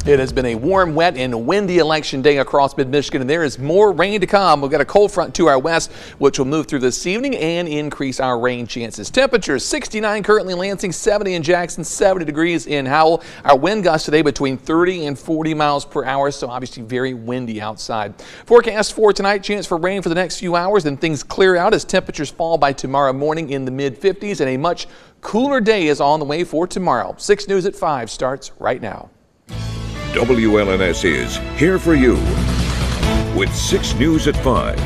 It has been a warm, wet, and windy election day across mid-Michigan, and there is more rain to come. We've got a cold front to our west, which will move through this evening and increase our rain chances. Temperatures 69 currently in Lansing, 70 in Jackson, 70 degrees in Howell. Our wind gusts today between 30 and 40 miles per hour, so obviously very windy outside. Forecast for tonight, chance for rain for the next few hours, then things clear out as temperatures fall by tomorrow morning in the mid-50s, and a much cooler day is on the way for tomorrow. 6 News at 5 starts right now. WLNS is here for you with 6 News at 5.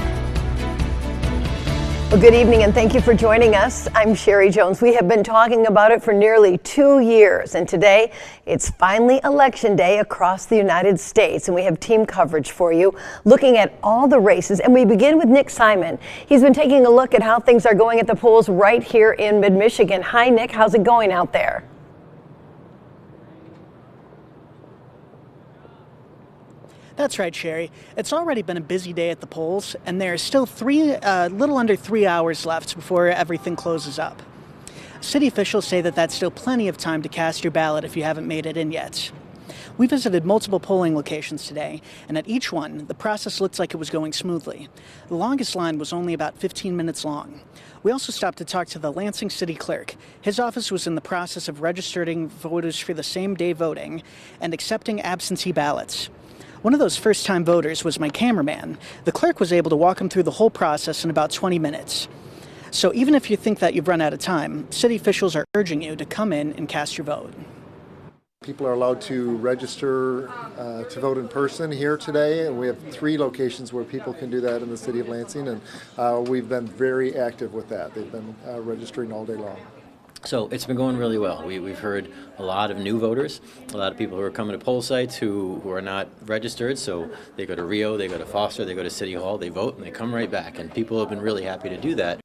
Well, good evening and thank you for joining us. I'm Sherry Jones. We have been talking about it for nearly 2 years, and today it's finally election day across the United States, and we have team coverage for you looking at all the races. And we begin with Nick Simon. He's been taking a look at how things are going at the polls right here in mid-Michigan. Hi, Nick. How's it going out there? That's right, Sherry. It's already been a busy day at the polls, and there are still little under 3 hours left before everything closes up. City officials say that that's still plenty of time to cast your ballot if you haven't made it in yet. We visited multiple polling locations today, and at each one, the process looked like it was going smoothly. The longest line was only about 15 minutes long. We also stopped to talk to the Lansing City Clerk. His office was in the process of registering voters for the same-day voting and accepting absentee ballots. One of those first-time voters was my cameraman. The clerk was able to walk him through the whole process in about 20 minutes. So even if you think that you've run out of time, city officials are urging you to come in and cast your vote. People are allowed to register to vote in person here today, and we have 3 locations where people can do that in the city of Lansing, and we've been very active with that. They've been registering all day long. So it's been going really well. We've heard a lot of new voters, a lot of people who are coming to poll sites who are not registered. So they go to Rio, they go to Foster, they go to City Hall, they vote, and they come right back. And people have been really happy to do that.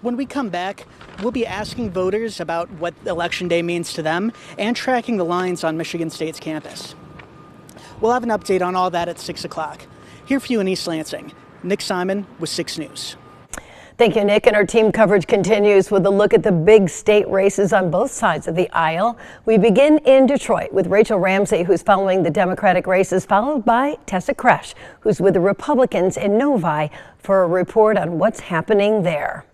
When we come back, we'll be asking voters about what Election Day means to them and tracking the lines on Michigan State's campus. We'll have an update on all that at 6 o'clock. Here for you in East Lansing, Nick Simon with 6 News. Thank you, Nick. And our team coverage continues with a look at the big state races on both sides of the aisle. We begin in Detroit with Rachel Ramsey, who's following the Democratic races, followed by Tessa Kresh, who's with the Republicans in Novi, for a report on what's happening there.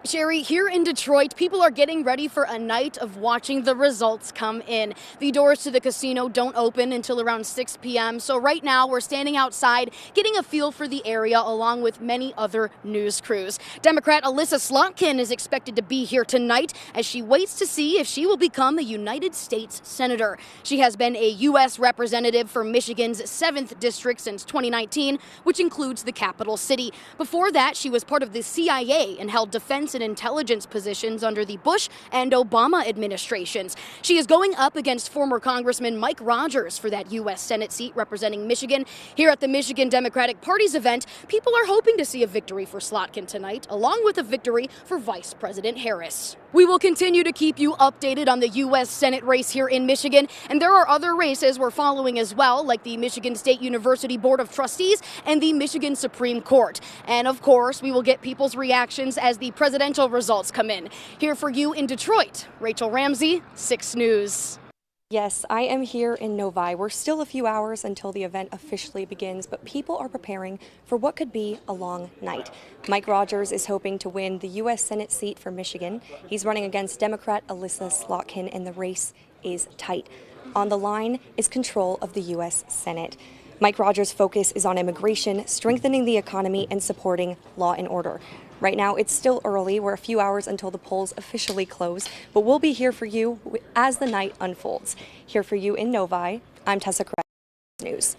Sherry, here in Detroit, people are getting ready for a night of watching the results come in. The doors to the casino don't open until around 6 p.m. So right now we're standing outside getting a feel for the area along with many other news crews. Democrat Alyssa Slotkin is expected to be here tonight as she waits to see if she will become a United States Senator. She has been a U.S. representative for Michigan's 7th district since 2019, which includes the capital city. Before that, she was part of the CIA and held defense and intelligence positions under the Bush and Obama administrations. She is going up against former Congressman Mike Rogers for that U.S. Senate seat representing Michigan. Here at the Michigan Democratic Party's event, people are hoping to see a victory for Slotkin tonight, along with a victory for Vice President Harris. We will continue to keep you updated on the U.S. Senate race here in Michigan, and there are other races we're following as well, like the Michigan State University Board of Trustees and the Michigan Supreme Court. And of course, we will get people's reactions as the presidential results come in. Here for you in Detroit, Rachel Ramsey, 6 News. Yes, I am here in Novi. We're still a few hours until the event officially begins, but people are preparing for what could be a long night. Mike Rogers is hoping to win the U.S. Senate seat for Michigan. He's running against Democrat Alyssa Slotkin, and the race is tight. On the line is control of the U.S. Senate. Mike Rogers' focus is on immigration, strengthening the economy, and supporting law and order. Right now, it's still early. We're a few hours until the polls officially close, but we'll be here for you as the night unfolds. Here for you in Novi, I'm Tessa Kresh, News.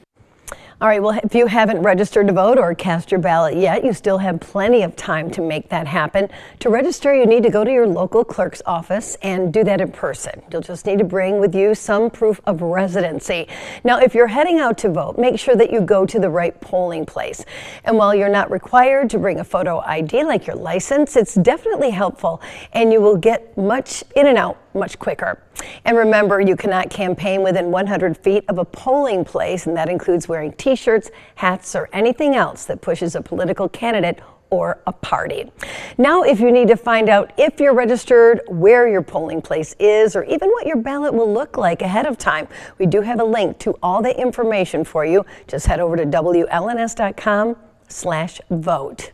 All right, well, if you haven't registered to vote or cast your ballot yet, you still have plenty of time to make that happen. To register, you need to go to your local clerk's office and do that in person. You'll just need to bring with you some proof of residency. Now, if you're heading out to vote, make sure that you go to the right polling place. And while you're not required to bring a photo ID like your license, it's definitely helpful, and you will get much in and out much quicker. And remember, you cannot campaign within 100 feet of a polling place, and that includes wearing t-shirts, hats, or anything else that pushes a political candidate or a party. Now, if you need to find out if you're registered, where your polling place is, or even what your ballot will look like ahead of time, we do have a link to all the information for you. Just head over to WLNS.com/vote.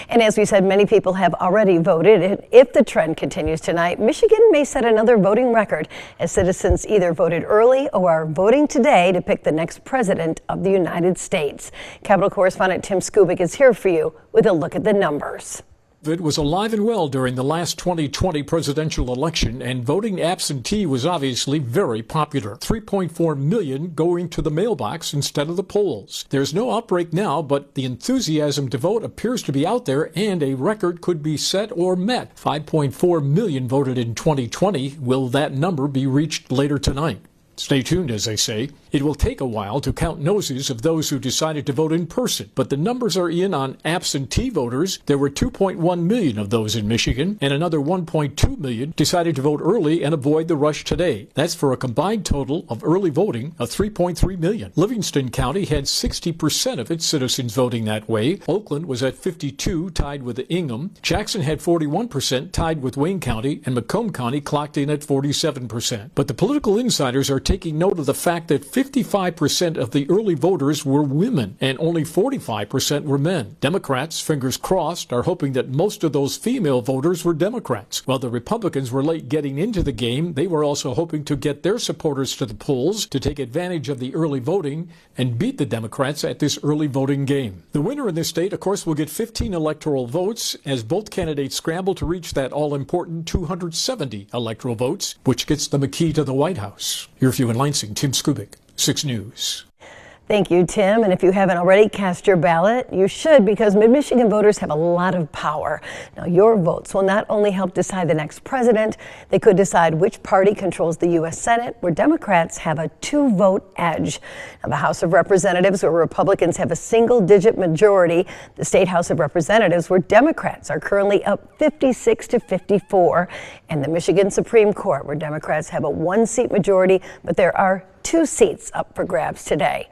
And as we said, many people have already voted. And if the trend continues tonight, Michigan may set another voting record as citizens either voted early or are voting today to pick the next president of the United States. Capitol correspondent Tim Skubic is here for you with a look at the numbers. It was alive and well during the last 2020 presidential election, and voting absentee was obviously very popular. 3.4 million going to the mailbox instead of the polls. There's no outbreak now, but the enthusiasm to vote appears to be out there, and a record could be set or met. 5.4 million voted in 2020. Will that number be reached later tonight? Stay tuned, as they say. It will take a while to count noses of those who decided to vote in person, but the numbers are in on absentee voters. There were 2.1 million of those in Michigan, and another 1.2 million decided to vote early and avoid the rush today. That's for a combined total of early voting of 3.3 million. Livingston County had 60% of its citizens voting that way. Oakland was at 52, tied with Ingham. Jackson had 41%, tied with Wayne County, and Macomb County clocked in at 47%. But the political insiders are taking note of the fact that 55% of the early voters were women and only 45% were men. Democrats, fingers crossed, are hoping that most of those female voters were Democrats. While the Republicans were late getting into the game, they were also hoping to get their supporters to the polls to take advantage of the early voting and beat the Democrats at this early voting game. The winner in this state, of course, will get 15 electoral votes as both candidates scramble to reach that all-important 270 electoral votes, which gets them a key to the White House. Your view in Lansing, Tim Skubic, 6 News. Thank you, Tim. And if you haven't already cast your ballot, you should, because Mid-Michigan voters have a lot of power. Now, your votes will not only help decide the next president, they could decide which party controls the U.S. Senate, where Democrats have a 2-vote edge. Now, the House of Representatives, where Republicans have a single-digit majority, the State House of Representatives, where Democrats are currently up 56-54, and the Michigan Supreme Court, where Democrats have a 1-seat majority, but there are 2 seats up for grabs today.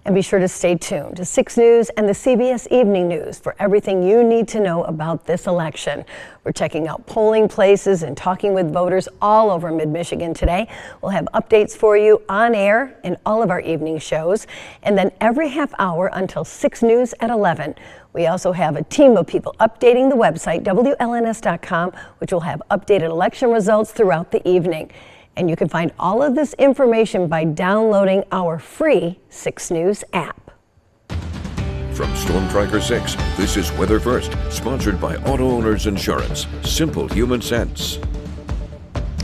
And be sure to stay tuned to 6 News and the CBS Evening News for everything you need to know about this election. We're checking out polling places and talking with voters all over Mid-Michigan today. We'll have updates for you on air in all of our evening shows, and then every half hour until 6 News at 11. We also have a team of people updating the website, WLNS.com, which will have updated election results throughout the evening. And you can find all of this information by downloading our free 6 News app. From Storm Tracker 6, this is Weather First, sponsored by Auto Owners Insurance. Simple human sense.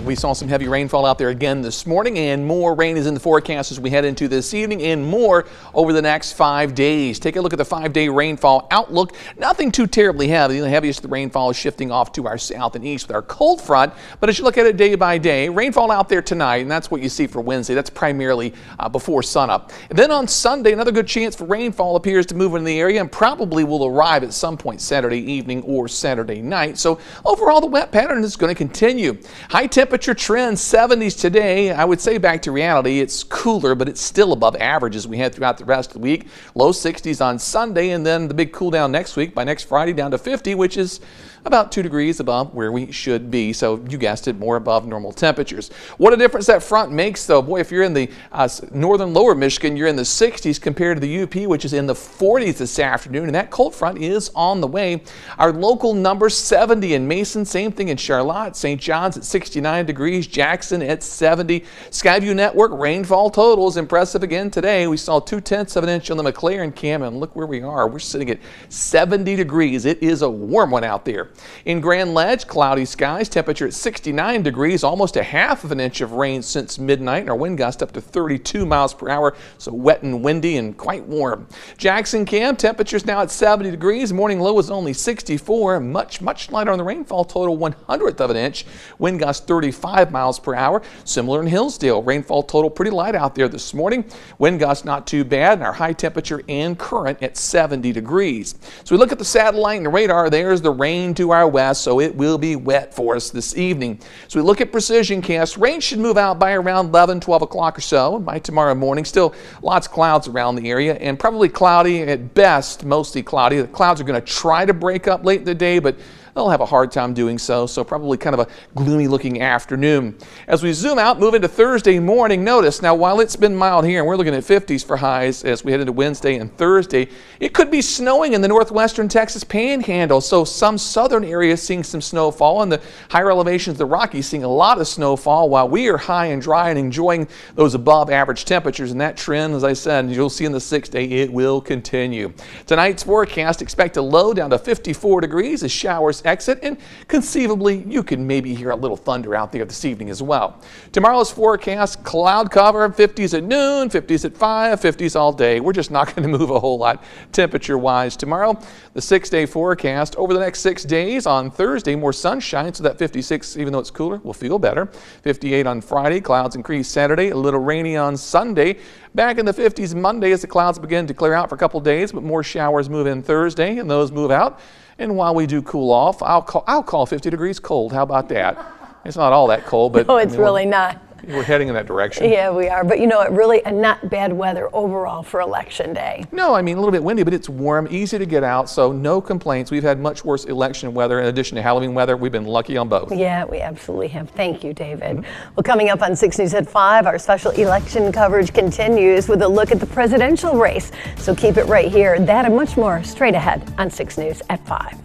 We saw some heavy rainfall out there again this morning, and more rain is in the forecast as we head into this evening, and more over the next 5 days. Take a look at the 5-day rainfall outlook. Nothing too terribly heavy. The heaviest of the rainfall is shifting off to our south and east with our cold front. But as you look at it day by day, rainfall out there tonight, and that's what you see for Wednesday. That's primarily before sunup. And then on Sunday, another good chance for rainfall appears to move in the area and probably will arrive at some point Saturday evening or Saturday night. So overall, the wet pattern is going to continue. High temperature trend 70s today. I would say back to reality. It's cooler, but it's still above average as we head throughout the rest of the week. Low 60s on Sunday, and then the big cool down next week. By next Friday, down to 50, which is about 2 degrees above where we should be. So you guessed it, more above normal temperatures. What a difference that front makes, though. Boy, if you're in the northern lower Michigan, you're in the 60s compared to the UP, which is in the 40s this afternoon, and that cold front is on the way. Our local numbers, 70 in Mason, same thing in Charlotte, St. John's at 69 degrees, Jackson at 70. Skyview Network rainfall total is impressive again today. We saw 0.2 of an inch on the McLaren Cam, and look where we are. We're sitting at 70 degrees. It is a warm one out there. In Grand Ledge, cloudy skies, temperature at 69 degrees, almost 1/2 of an inch of rain since midnight, and our wind gust up to 32 miles per hour, so wet and windy and quite warm. Jackson Cam, temperatures now at 70 degrees, morning low is only 64, much lighter on the rainfall total, 1/100th of an inch, wind gust 35 miles per hour. Similar in Hillsdale, rainfall total pretty light out there this morning, wind gust not too bad, and our high temperature and current at 70 degrees. So we look at the satellite and the radar, there's the rain to to our west, so it will be wet for us this evening. So we look at precision cast. Rain should move out by around 11, 12 o'clock or so. By tomorrow morning, still lots of clouds around the area and probably cloudy at best, mostly cloudy. The clouds are going to try to break up late in the day, but they'll have a hard time doing so, so probably kind of a gloomy looking afternoon. As we zoom out, move into Thursday morning, notice now while it's been mild here and we're looking at 50s for highs as we head into Wednesday and Thursday, it could be snowing in the northwestern Texas panhandle, so some southern areas seeing some snowfall and the higher elevations of the Rockies seeing a lot of snowfall while we are high and dry and enjoying those above average temperatures. And that trend, as I said, you'll see in the 6th day, it will continue. Tonight's forecast, expect a low down to 54 degrees as showers exit, and conceivably you can maybe hear a little thunder out there this evening as well. Tomorrow's forecast, cloud cover, 50s at noon, 50s at 5, 50s all day. We're just not going to move a whole lot temperature wise tomorrow. The 6-day forecast over the next 6 days. On Thursday, more sunshine, so that 56, even though it's cooler, will feel better. 58 on Friday, clouds increase Saturday, a little rainy on Sunday. Back in the 50s Monday as the clouds begin to clear out for a couple days, but more showers move in Thursday and those move out. And while we do cool off, I'll call 50 degrees cold. How about that? It's not all that cold, but no, it's really not. We're heading in that direction. Yeah, we are. But you know, it really not bad weather overall for Election Day. No, I mean a little bit windy, but it's warm, easy to get out, so no complaints. We've had much worse election weather in addition to Halloween weather. We've been lucky on both. Yeah, we absolutely have. Thank you, David. Well, coming up on 6 News at 5, our special election coverage continues with a look at the presidential race. So keep it right here. That and much more straight ahead on 6 News at 5.